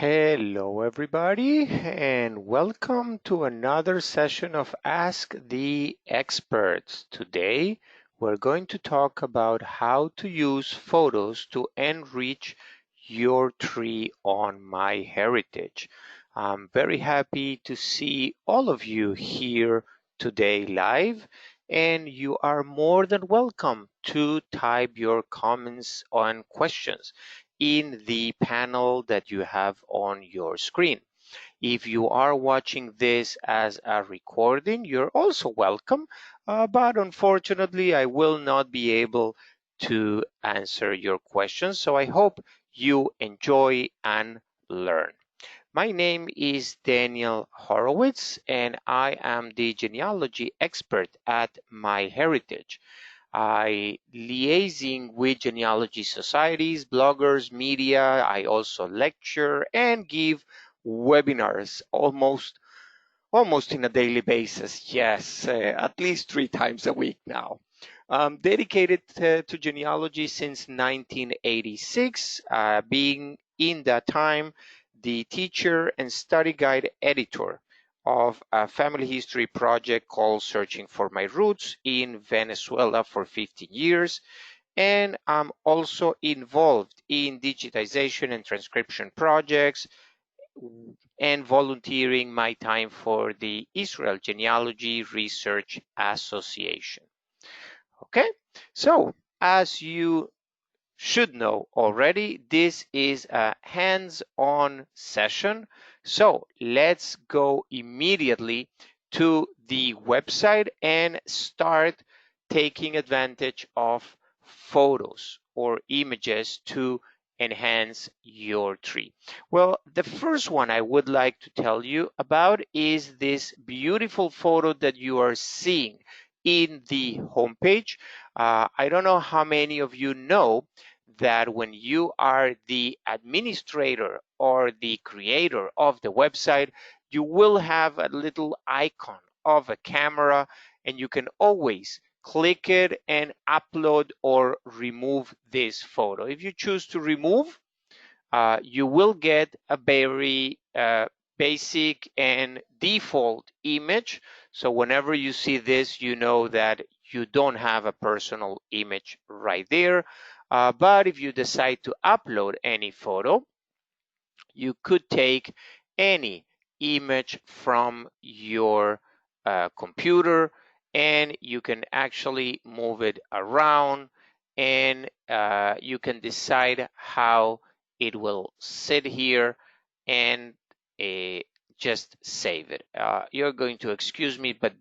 Hello, everybody, and welcome to another session of Ask the Experts. Today, we're going to talk about how to use photos to enrich your tree on MyHeritage. I'm very happy to see all of you here today live, and you are more than welcome to type your comments and questions in the panel that you have on your screen. If you are watching this as a recording, you're also welcome, but unfortunately, I will not be able to answer your questions, so I hope you enjoy and learn. My name is Daniel Horowitz, and I am the genealogy expert at MyHeritage. I liaising with genealogy societies, bloggers, media. I also lecture and give webinars almost in a daily basis. Yes, at least 3 times a week now. I'm dedicated to genealogy since 1986, being in that time the teacher and study guide editor of a family history project called Searching for My Roots in Venezuela for 15 years. And I'm also involved in digitization and transcription projects and volunteering my time for the Israel Genealogy Research Association. Okay, so as you should know already, this is a hands-on session. So let's go immediately to the website and start taking advantage of photos or images to enhance your tree. Well, the first one I would like to tell you about is this beautiful photo that you are seeing in the homepage. I don't know how many of you know that when you are the administrator or the creator of the website, you will have a little icon of a camera, and you can always click it and upload or remove this photo. If you choose to remove, you will get a very basic and default image. So whenever you see this, you know that you don't have a personal image right there. But if you decide to upload any photo, you could take any image from your computer, and you can actually move it around, and you can decide how it will sit here and uh, just save it. You're going to excuse me, but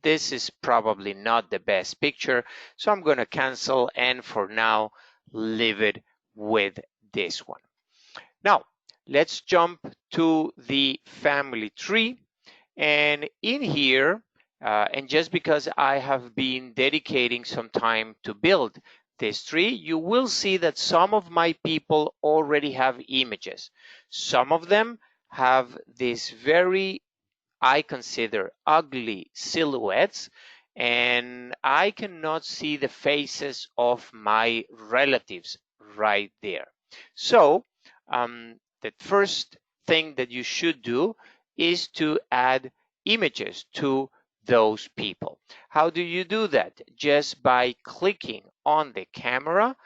this is probably not the best picture, so I'm going to cancel and for now leave it with this one. Now, let's jump to the family tree. And in here, and just because I have been dedicating some time to build this tree, you will see that some of my people already have images. Some of them have this very, I consider, ugly silhouettes, and I cannot see the faces of my relatives right there. So the first thing that you should do is to add images to those people. How do you do that? Just by clicking on the camera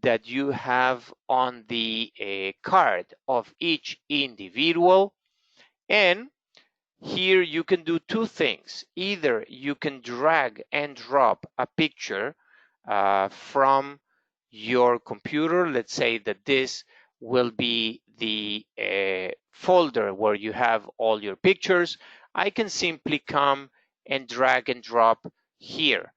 that you have on the card of each individual, and here you can do two things. Either you can drag and drop a picture from your computer. Let's say that this will be the folder where you have all your pictures. I can simply come and drag and drop here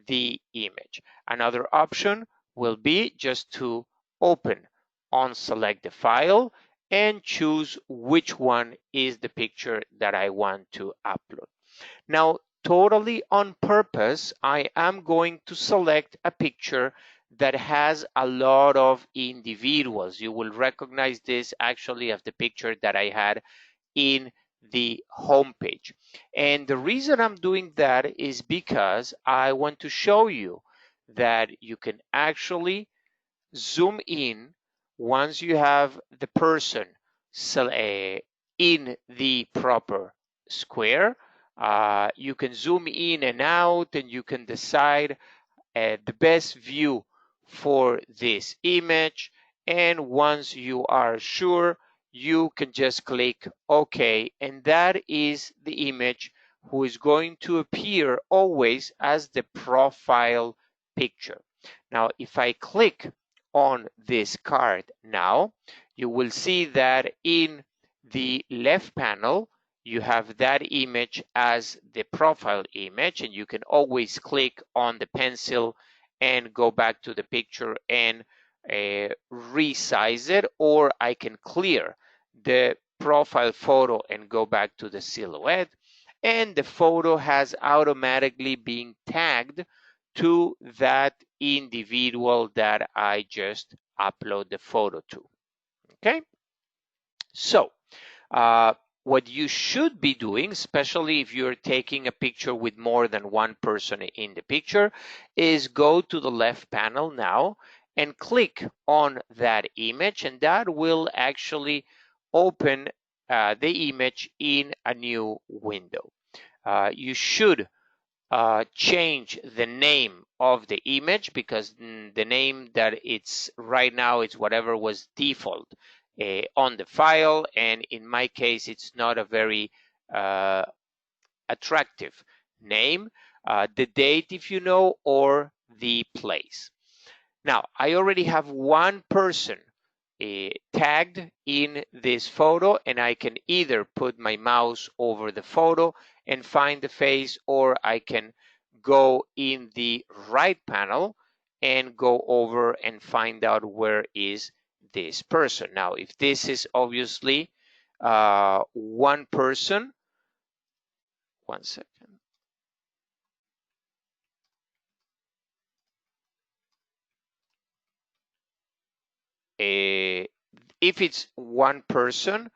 the image. Another option will be just to open, unselect the file, and choose which one is the picture that I want to upload. Now, totally on purpose, I am going to select a picture that has a lot of individuals. You will recognize this actually as the picture that I had in the homepage. And the reason I'm doing that is because I want to show you that you can actually zoom in once you have the person in the proper square. You can zoom in and out, and you can decide the best view for this image. And once you are sure, you can just click OK, and that is the image who is going to appear always as the profile picture. Now, if I click on this card now, you will see that in the left panel, you have that image as the profile image, and you can always click on the pencil and go back to the picture and resize it, or I can clear the profile photo and go back to the silhouette, and the photo has automatically been tagged to that individual that I just upload the photo to. Okay, so what you should be doing, especially if you're taking a picture with more than one person in the picture, is go to the left panel now and click on that image, and that will actually open the image in a new window. You should change the name of the image, because the name that it's right now is whatever was default on the file, and in my case it's not a very uh, attractive name. The date, if you know, or the place. Now, I already have one person tagged in this photo, and I can either put my mouse over the photo and find the face, or I can go in the right panel and go over and find out where is this person. Now, if this is obviously one person, one second. If it's one person,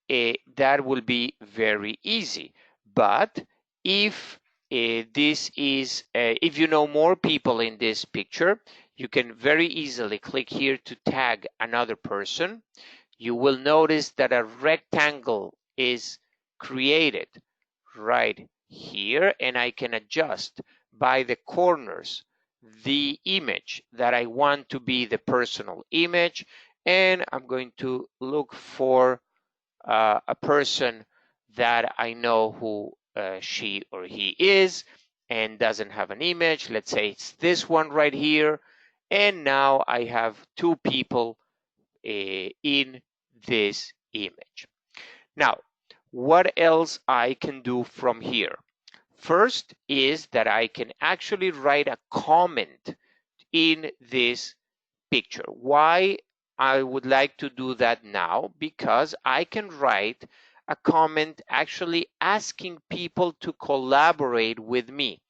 that will be very easy. But if if you know more people in this picture, you can very easily click here to tag another person. You will notice that a rectangle is created right here, and I can adjust by the corners the image that I want to be the personal image, and I'm going to look for a person that I know who she or he is and doesn't have an image. Let's say it's this one right here. And now I have two people in this image. Now, what else I can do from here? First is that I can actually write a comment in this picture. Why I would like to do that now? Because I can write a comment actually asking people to collaborate with me.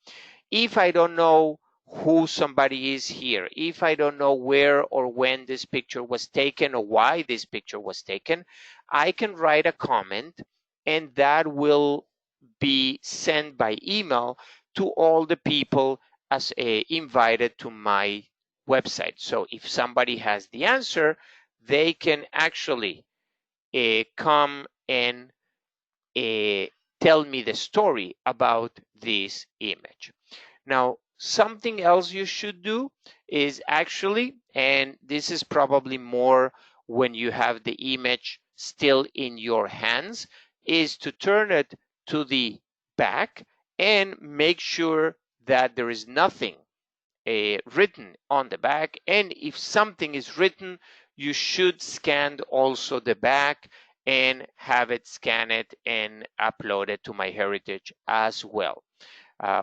If I don't know who somebody is here, if I don't know where or when this picture was taken or why this picture was taken, I can write a comment, and that will be sent by email to all the people as invited to my website. So if somebody has the answer, they can actually come and tell me the story about this image. Now, something else you should do is actually, and this is probably more when you have the image still in your hands, is to turn it to the back and make sure that there is nothing written on the back. And if something is written, you should scan also the back and have it scanned and uploaded to MyHeritage as well.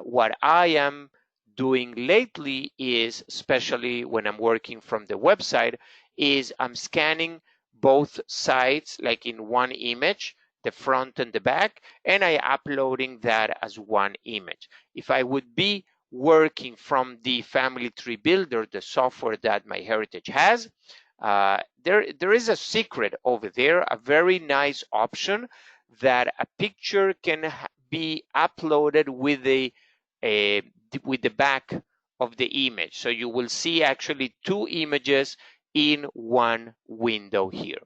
What I am doing lately is, especially when I'm working from the website, is I'm scanning both sides, like in one image, the front and the back, and I uploading that as one image. If I would be working from the Family Tree Builder, the software that MyHeritage has, there is a secret over there, a very nice option that a picture can be uploaded with the back of the image. So you will see actually two images in one window here.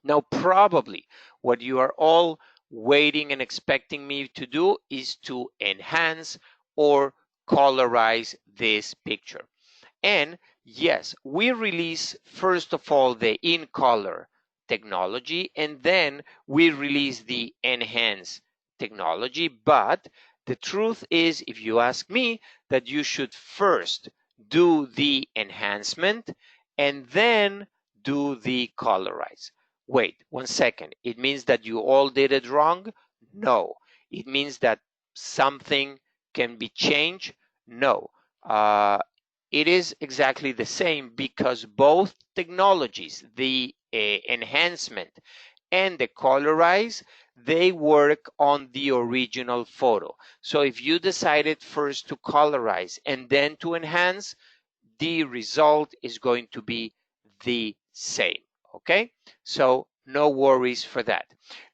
Now, probably what you are all waiting and expecting me to do is to enhance or colorize this picture. And yes, we release first of all the in color technology, and then we release the enhance technology. But the truth is, if you ask me, that you should first do the enhancement and then do the colorize. Wait 1 second. It means that you all did it wrong? No. It means that something can be changed? No. It is exactly the same because both technologies, the enhancement and the colorize, they work on the original photo. So if you decided first to colorize and then to enhance, the result is going to be the same. Okay, so no worries for that.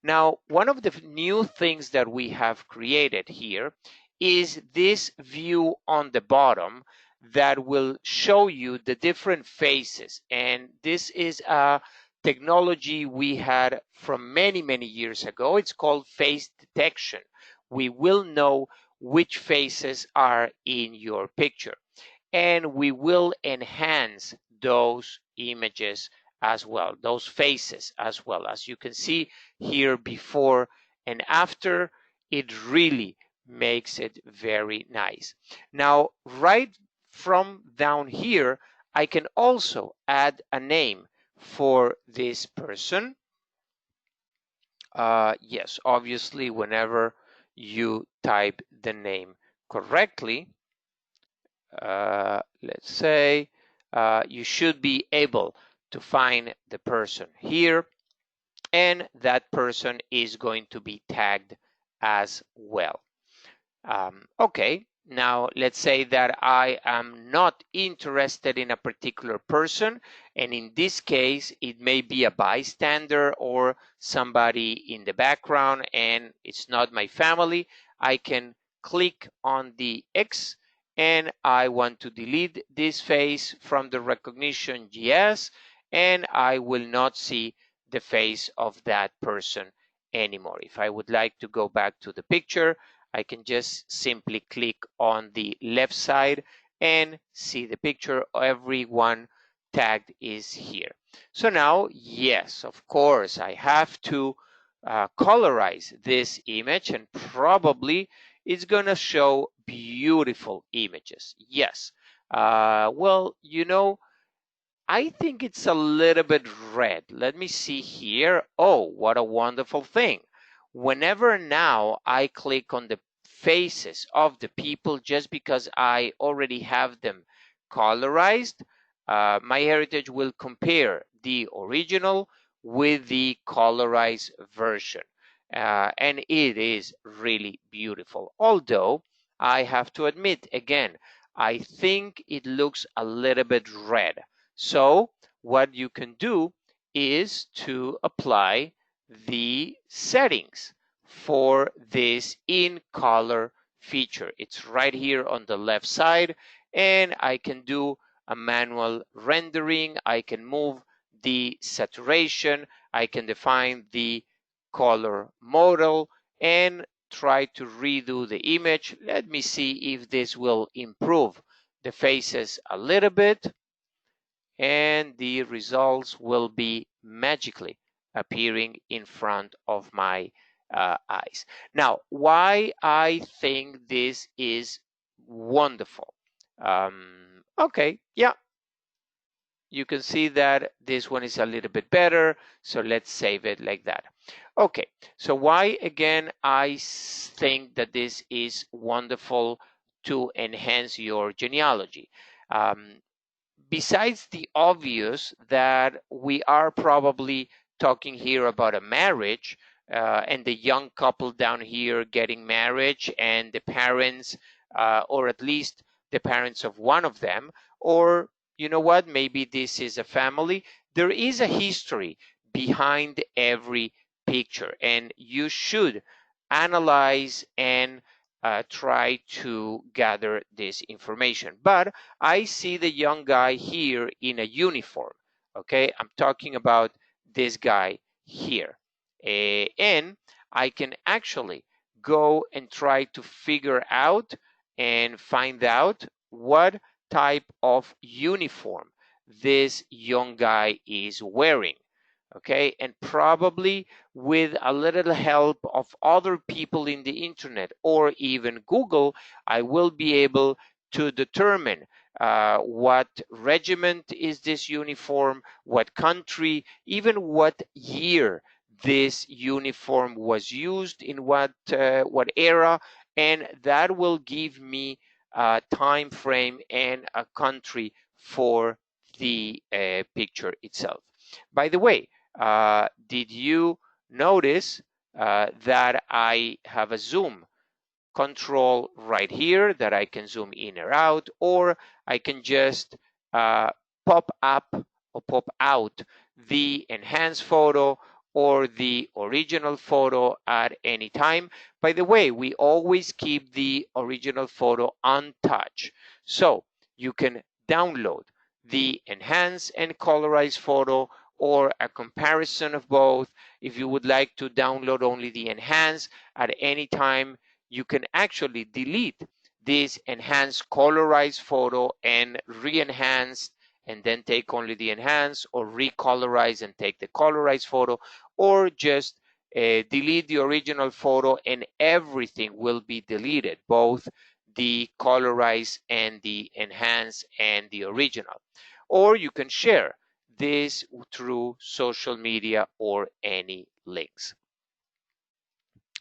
Now, one of the new things that we have created here is this view on the bottom that will show you the different faces. And this is a technology we had from many years ago. It's called face detection. We will know which faces are in your picture, and we will enhance those images as well, those faces as well. As you can see here, before and after, it really makes it very nice. Now, right from down here, I can also add a name for this person. Yes, obviously, whenever you type the name correctly, let's say, you should be able to find the person here, and that person is going to be tagged as well. Okay, now let's say that I am not interested in a particular person, and in this case, it may be a bystander or somebody in the background, and it's not my family. I can click on the X, and I want to delete this face from the recognition, yes, and I will not see the face of that person anymore. If I would like to go back to the picture, I can just simply click on the left side and see the picture. Everyone tagged is here. So now, yes, of course, I have to colorize this image, and probably it's going to show beautiful images. Yes. Well, you know, I think it's a little bit red. Let me see here. Oh, what a wonderful thing. Whenever now I click on the faces of the people, just because I already have them colorized, MyHeritage will compare the original with the colorized version. And it is really beautiful. Although I have to admit, again, I think it looks a little bit red. So what you can do is to apply the settings for this in color feature. It's right here on the left side, and I can do a manual rendering. I can move the saturation. I can define the color model and try to redo the image. Let me see if this will improve the faces a little bit, and the results will be magically appearing in front of my eyes. Now, why I think this is wonderful. Okay, yeah, you can see that this one is a little bit better, so let's save it like that. Okay, so why again I think that this is wonderful to enhance your genealogy. Besides the obvious that we are probably talking here about a marriage, and the young couple down here getting married, and the parents, or at least the parents of one of them, or you know what, maybe this is a family. There is a history behind every picture, and you should analyze and try to gather this information. But I see the young guy here in a uniform. Okay, I'm talking about this guy here. And I can actually go and try to figure out and find out what type of uniform this young guy is wearing. Okay, and probably with a little help of other people in the internet or even Google, I will be able to determine what regiment is this uniform, what country, even what year this uniform was used, in what era, and that will give me a time frame and a country for the picture itself. By the way, did you notice that I have a zoom control right here that I can zoom in or out, or I can just pop up or pop out the enhanced photo or the original photo at any time. By the way, we always keep the original photo untouched. So you can download the enhanced and colorized photo or a comparison of both. If you would like to download only the enhanced at any time, you can actually delete this enhanced colorized photo and re-enhance and then take only the enhanced, or recolorize and take the colorized photo, or just delete the original photo and everything will be deleted, both the colorized and the enhanced and the original. Or you can share this through social media or any links.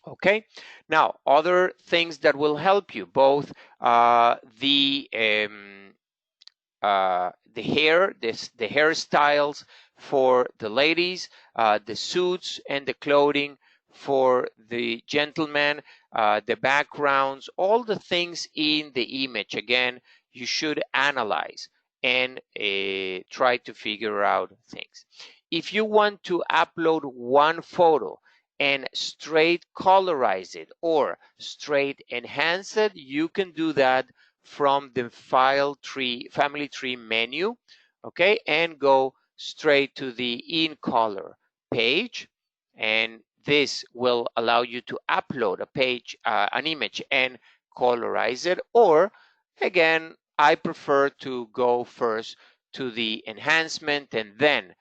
Okay, now other things that will help you, both the hair, the hairstyles for the ladies, the suits and the clothing for the gentlemen, the backgrounds, all the things in the image. Again, you should analyze and try to figure out things. If you want to upload one photo and straight colorize it or straight enhance it, you can do that from the family tree menu, okay, and go straight to the in color page, and this will allow you to upload a page, an image, and colorize it. Or again, I prefer to go first to the enhancement and then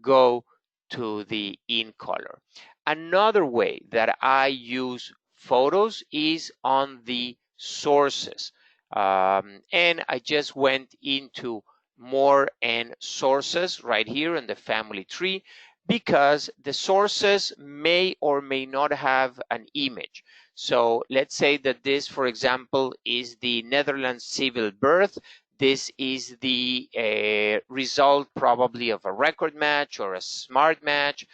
go to the in color. Another way that I use photos is on the sources. And I just went into more and sources right here in the family tree, because the sources may or may not have an image. So let's say that this, for example, is the Netherlands civil birth. This is the result probably of a record match or a smart match,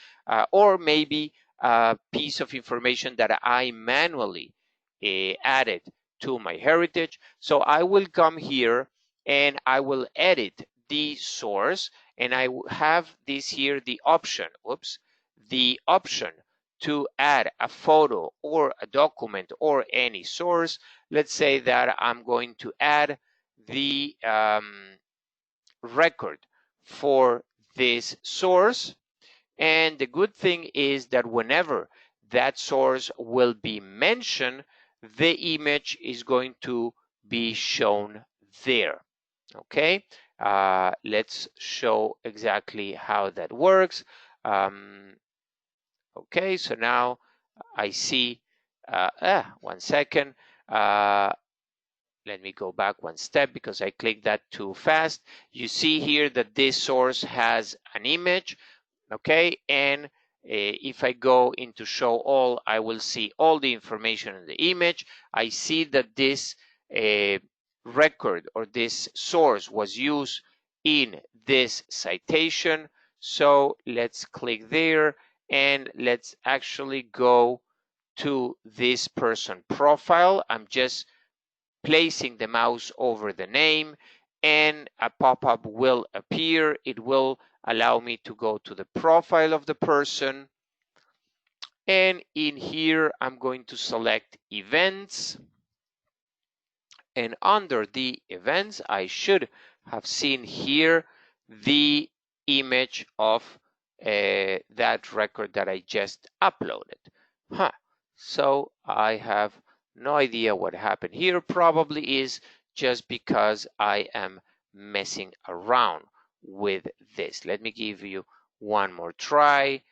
or maybe a piece of information that I manually added to MyHeritage. So I will come here and I will edit the source, and I have this here, the option, the option to add a photo or a document or any source. Let's say that I'm going to add the record for this source. And the good thing is that whenever that source will be mentioned, the image is going to be shown there. Okay, let's show exactly how that works. Okay, so now I see, one second. Let me go back one step because I clicked that too fast. You see here that this source has an image. Okay, and if I go into show all, I will see all the information in the image. I see that this record or this source was used in this citation. So let's click there and let's actually go to this person profile. I'm just placing the mouse over the name, and a pop-up will appear. It will allow me to go to the profile of the person. And in here, I'm going to select events. And under the events, I should have seen here the image of that record that I just uploaded. So I have no idea what happened here. Probably is just because I am messing around with this. Let me give you one more try.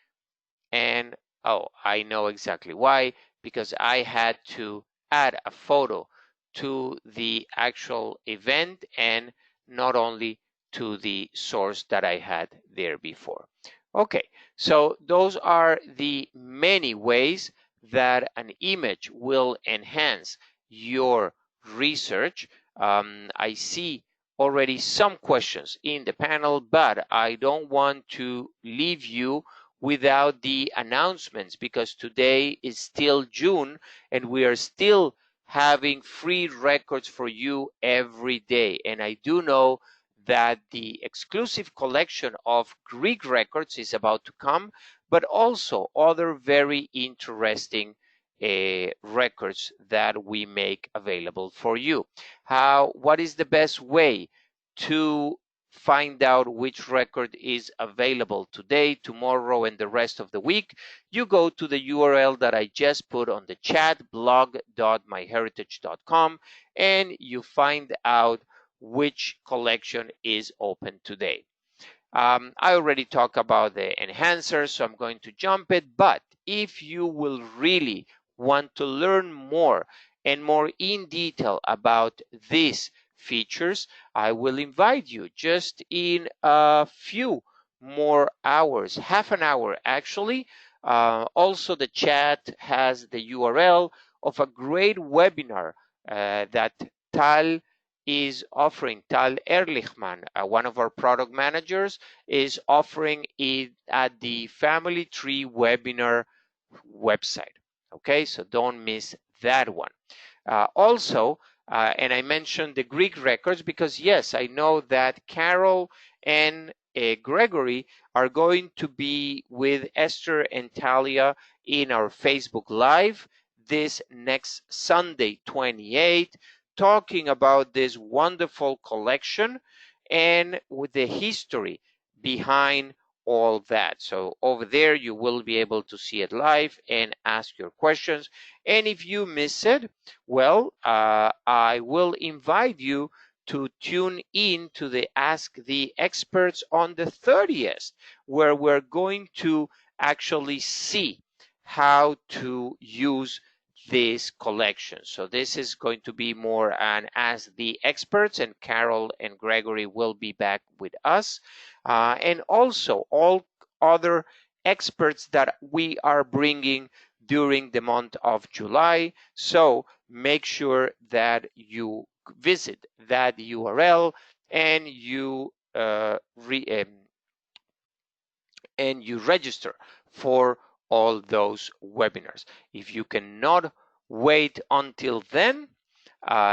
And oh, I know exactly why, because I had to add a photo to the actual event and not only to the source that I had there before. Okay, so those are the many ways that an image will enhance your research. I see already some questions in the panel, but I don't want to leave you without the announcements, because today is still June and we are still having free records for you every day. And I do know that the exclusive collection of Greek records is about to come, but also other very interesting records that we make available for you. What is the best way to find out which record is available today, tomorrow, and the rest of the week? You go to the URL that I just put on the chat, blog.myheritage.com, and you find out which collection is open today. I already talked about the enhancers, so I'm going to jump it. But if you will really want to learn more and more in detail about these features, I will invite you just in a few more hours, half an hour actually. Also, the chat has the URL of a great webinar that Tal is offering. Tal Ehrlichman, one of our product managers, is offering it at the Family Tree webinar website. Okay, so don't miss that one. Also, and I mentioned the Greek records because, yes, I know that Carol and Gregory are going to be with Esther and Talia in our Facebook Live this next Sunday, 28th, talking about this wonderful collection and with the history behind all that. So over there, you will be able to see it live and ask your questions. And if you miss it, well, I will invite you to tune in to the Ask the Experts on the 30th, where we're going to actually see how to use this collection. So this is going to be more an Ask the Experts, and Carol and Gregory will be back with us. And also all other experts that we are bringing during the month of July. So make sure that you visit that URL and you register for all those webinars. If you cannot wait until then,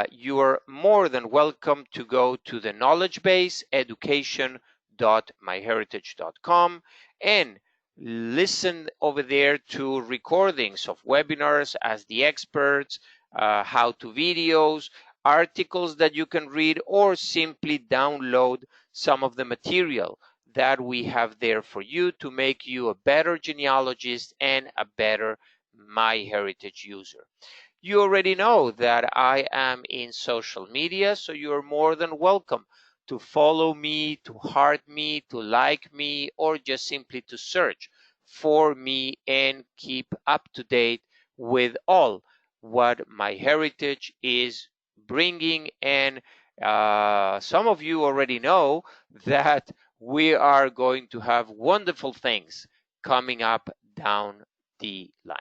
you are more than welcome to go to the knowledge base, education.myheritage.com, and listen over there to recordings of webinars as the experts, how-to videos, articles that you can read, or simply download some of the material that we have there for you to make you a better genealogist and a better MyHeritage user. You already know that I am in social media, so you're more than welcome to follow me, to heart me, to like me, or just simply to search for me and keep up to date with all what MyHeritage is bringing. And some of you already know that we are going to have wonderful things coming up down the line.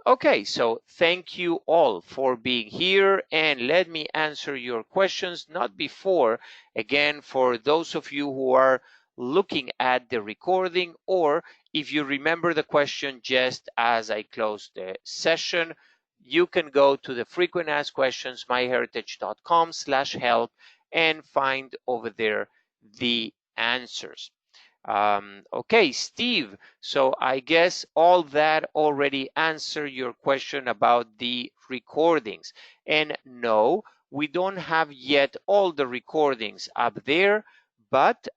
Okay, so thank you all for being here, and let me answer your questions, not before, again, for those of you who are looking at the recording, or if you remember the question just as I close the session, you can go to the frequent asked questions, myheritage.com/help, and find over there the answers. Okay, Steve, so I guess all that already answered your question about the recordings. And no, we don't have yet all the recordings up there, but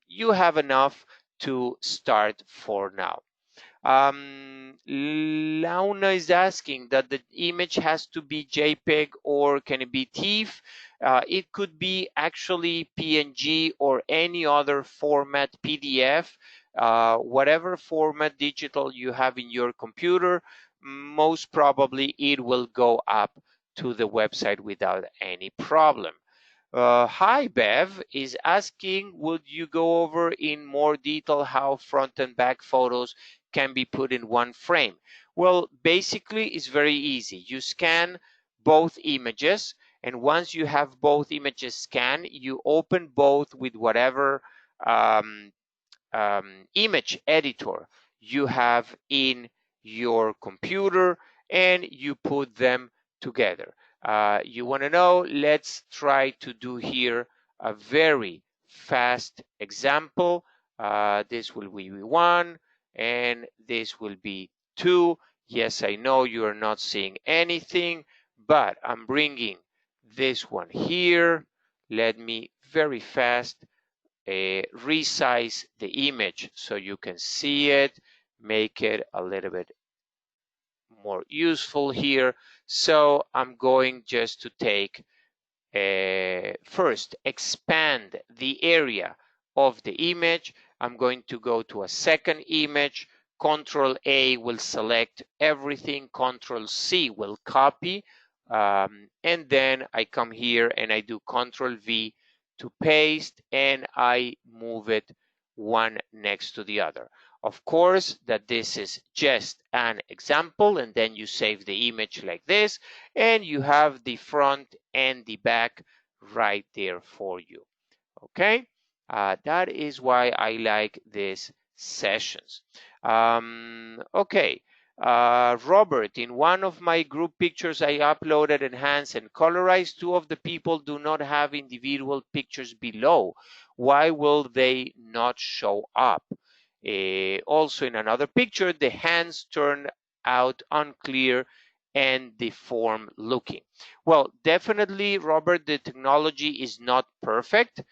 you have enough to start for now. Launa is asking that the image has to be JPEG or can it be TIFF? It could be actually PNG or any other format, PDF, whatever format digital you have in your computer, most probably it will go up to the website without any problem. Hi, Bev is asking, would you go over in more detail how front and back photos can be put in one frame? Well, basically, it's very easy. You scan both images, and once you have both images scanned, you open both with whatever um, image editor you have in your computer, and you put them together. You want to know? Let's try to do here a very fast example. This will be 1 and this will be 2. Yes, I know you are not seeing anything, but I'm bringing this one here. Let me very fast resize the image so you can see it, make it a little bit more useful here. So I'm going just to take first expand the area of the image. I'm going to go to a second image. Control A will select everything. Control C will copy. And then I come here and I do Control V to paste, and I move it one next to the other. Of course, that this is just an example, and then you save the image like this, and you have the front and the back right there for you. Okay, that is why I like these sessions. Okay, Robert, in one of my group pictures I uploaded, enhanced, and colorized, two of the people do not have individual pictures below. Why will they not show up? Also, in another picture, the hands turn out unclear and deformed looking. Well, definitely, Robert, the technology is not perfect,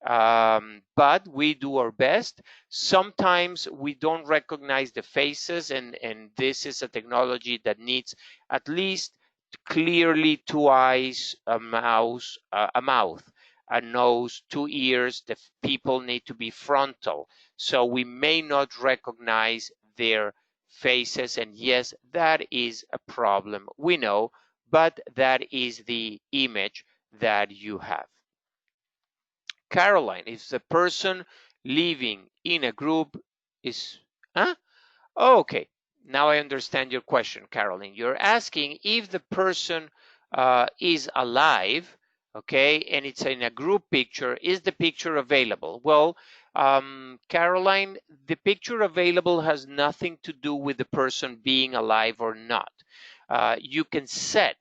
but we do our best. Sometimes we don't recognize the faces, and this is a technology that needs at least clearly 2 eyes, a mouth, a nose, 2 ears. The people need to be frontal, so we may not recognize their faces, and yes, that is a problem, we know, but that is the image that you have. Caroline, if the person living in a group is, huh? Oh, okay, now I understand your question, Caroline. You're asking if the person is alive, okay, and it's in a group picture, is the picture available? Well, Caroline, the picture available has nothing to do with the person being alive or not. You can set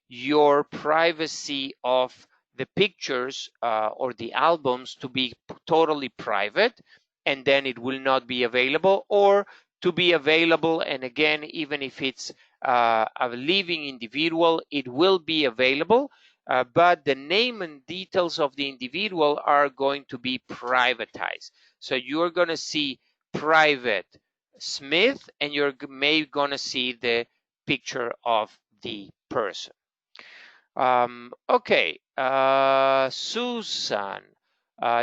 your privacy of the pictures or the albums to be totally private, and then it will not be available, or to be available, and again, even if it's a living individual, it will be available, but the name and details of the individual are going to be privatized. So you're going to see private Smith, and you're maybe going to see the picture of the person. Okay, Susan,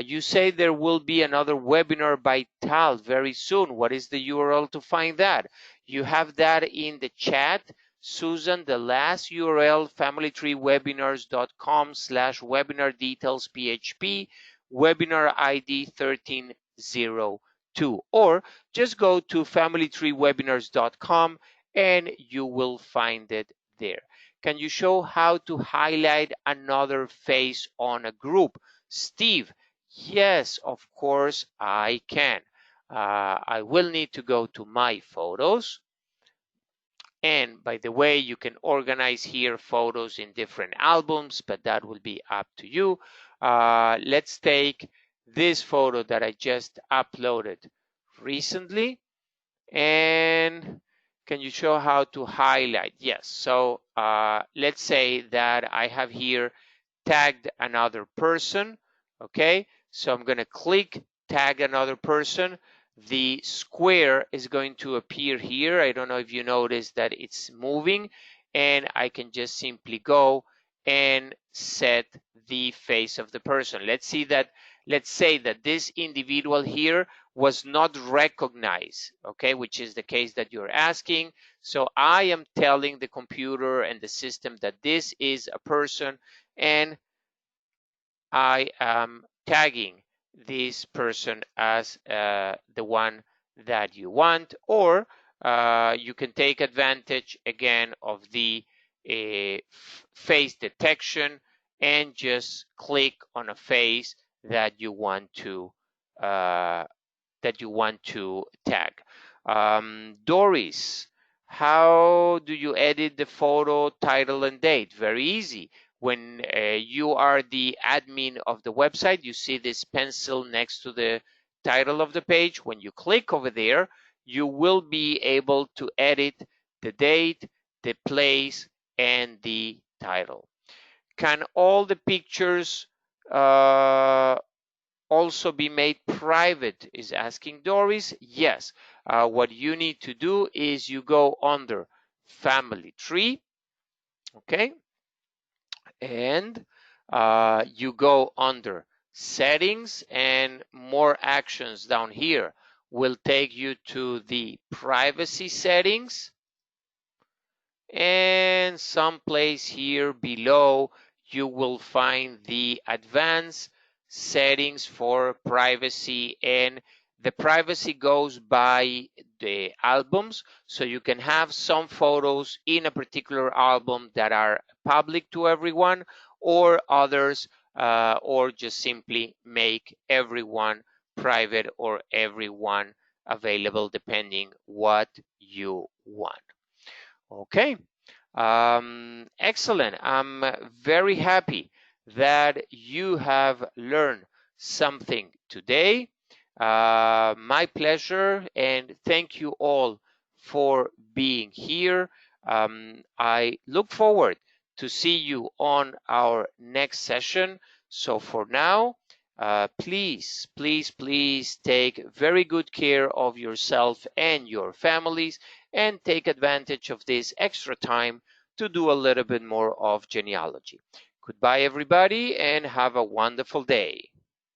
you say there will be another webinar by Tal very soon. What is the URL to find that? You have that in the chat. Susan, the last URL, familytreewebinars.com/webinar details PHP, webinar ID 1302. Or just go to familytreewebinars.com and you will find it there. Can you show how to highlight another face on a group? Steve, yes, of course I can. I will need to go to my photos. And by the way, you can organize here photos in different albums, but that will be up to you. Let's take this photo that I just uploaded recently. And can you show how to highlight? Yes, so let's say that I have here tagged another person, okay? So I'm gonna click tag another person. the square is going to appear here. I don't know if you notice that it's moving, and I can just simply go and set the face of the person. Let's say that this individual here was not recognized, okay, which is the case that you're asking. So I am telling the computer and the system that this is a person, and I am tagging this person as the one that you want, or you can take advantage again of the face detection and just click on a face that you want to uh, tag. Doris, how do you edit the photo, title, and date? Very easy. When you are the admin of the website, you see this pencil next to the title of the page. When you click over there, you will be able to edit the date, the place, and the title. Can all the pictures also be made private, is asking Doris. Yes. What you need to do is you go under family tree, okay, and you go under settings, and more actions down here will take you to the privacy settings, and someplace here below you will find the advanced settings for privacy, and the privacy goes by the albums, so you can have some photos in a particular album that are public to everyone, or others, or just simply make everyone private or everyone available depending what you want. Okay, excellent. I'm very happy that you have learned something today. My pleasure, and thank you all for being here. I look forward to see you on our next session. So for now, please, please, please take very good care of yourself and your families, and take advantage of this extra time to do a little bit more of genealogy. Goodbye, everybody, and have a wonderful day.